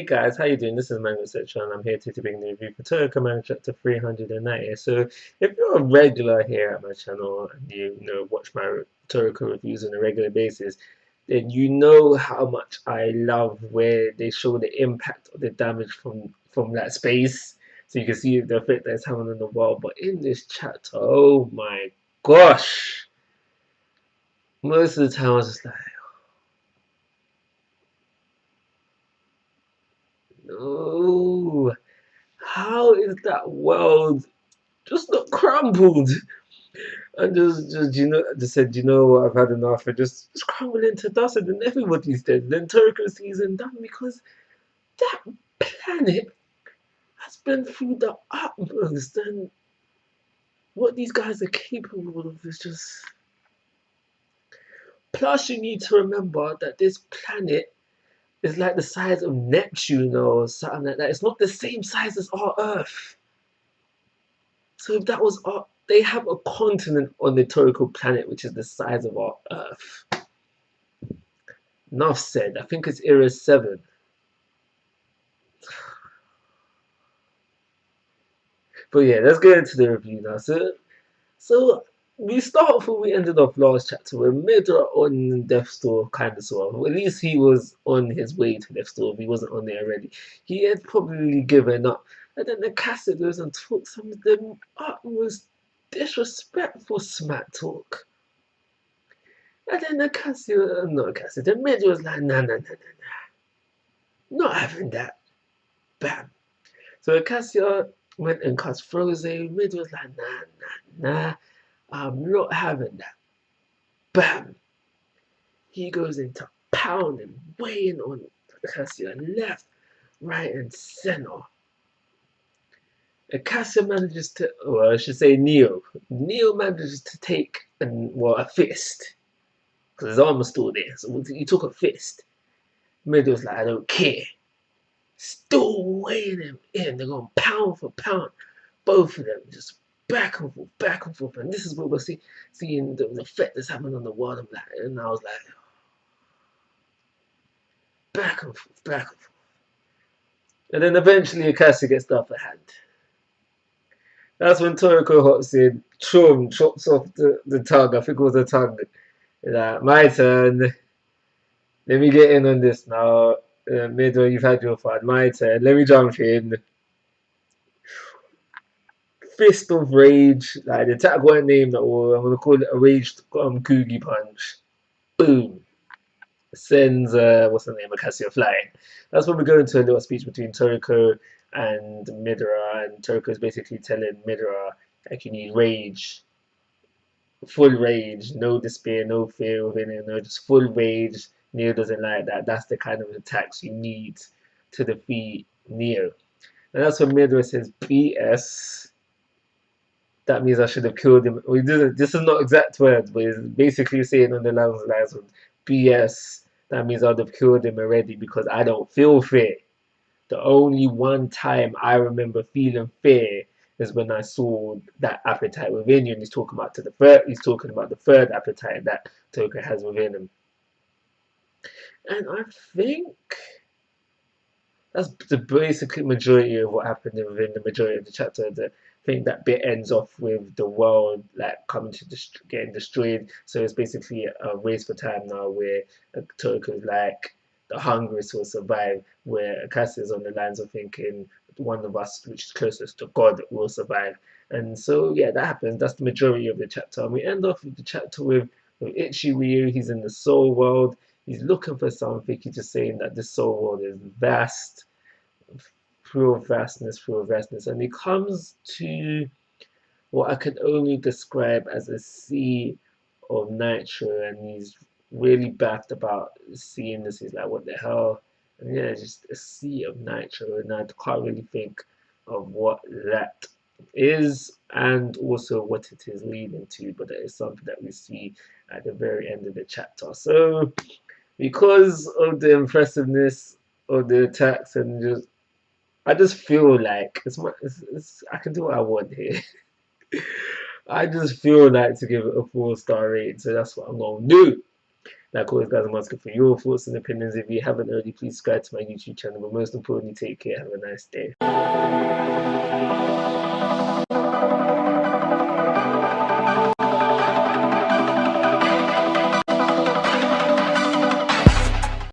Hey guys, how you doing? This is Manga Section and I'm here to bring the review for Toriko Manga chapter 390. So if you're a regular here at my channel and you watch my Toriko reviews on a regular basis, then you know how much I love where they show the impact of the damage from that space. So you can see the effect that it's having on the world. But in this chapter, oh my gosh. Most of the time I was just like, no. How is that world just not crumbled? And just just said, you know what, I've had enough, and just crumble into dust, and then everybody's dead. Then Toriko sees him done because that planet has been through the utmost, and what these guys are capable of is just. Plus, you need to remember that this planet is like the size of Neptune or something like that. It's not the same size as our Earth. So if that was our, they have a continent on the Toriko planet which is the size of our Earth. Enough said. I think it's Era 7. But yeah, let's get into the review now. So we start off where we ended off last chapter, where Midra on Death's Door, kind of sort of. At least he was on his way to Death's Door. If he wasn't on there already, he had probably given up. And then Acacia goes and talks some of the utmost disrespectful smack talk. And then Acacia, not Acacia, the Midra was like, nah, nah, nah, nah, nah. Not having that. Bam. So Acacia went and cussed Froze. Mid was like, nah, nah, nah, I'm not having that. Bam. He goes into pounding, weighing on Acacia left, right, and center. Acacia manages to, well, I should say Neo. Neo manages to take, a fist. Because his arm was still there. So he took a fist. Mid was like, I don't care. Still weighing him in. They're going pound for pound. Both of them just back and forth, back and forth. And this is what we're seeing the effect that's happening on the world. And I was like, back and forth, back and forth. And then eventually Acacia gets the upper hand. That's when Toriko hops in, chops off the tongue. I think it was the tongue. Like, my turn. Let me get in on this now. Middle, you've had your fun. My turn. Let me jump in. Fist of Rage. Like, the attack wasn't named at all. I'm going to call it a Raged Kugi Punch. Boom. Sends, what's the name, Acacia flying. That's when we go into a little speech between Toriko and Midora. And Toriko is basically telling Midora, like, you need rage. Full rage. No despair, no fear within it. No, just full rage. Neo doesn't like that. That's the kind of attacks you need to defeat Neo. And that's when Midora says, BS. That means I should have killed him. This is not exact words, but it's basically saying on the lines of BS. That means I'd have killed him already because I don't feel fear. The only one time I remember feeling fear is when I saw that appetite within you. And he's talking about the third appetite that Toka has within him. And I think that's the basic majority of what happened within the majority of the chapter. I think that bit ends off with the world like coming to getting destroyed. So it's basically a race for time now, where Toriko is like the hungriest will survive. Where Acacia is on the lines of thinking one of us, which is closest to God, will survive. And so yeah, that happens. That's the majority of the chapter. And we end off with the chapter with Ichi-Ryu. He's in the soul world. He's looking for something. He's just saying that the soul world is vast. Pure vastness, and he comes to what I could only describe as a sea of nitro, and he's really baffed about seeing this. He's like, what the hell? And yeah, just a sea of nitro, and I can't really think of what that is and also what it is leading to, but it is something that we see at the very end of the chapter. So because of the impressiveness of the attacks and I just feel like I can do what I want here. I just feel like to give it a 4-star rating, so that's what I'm gonna do. Like always, guys, I'm asking for your thoughts and opinions. If you haven't already, please subscribe to my YouTube channel. But most importantly, take care. Have a nice day.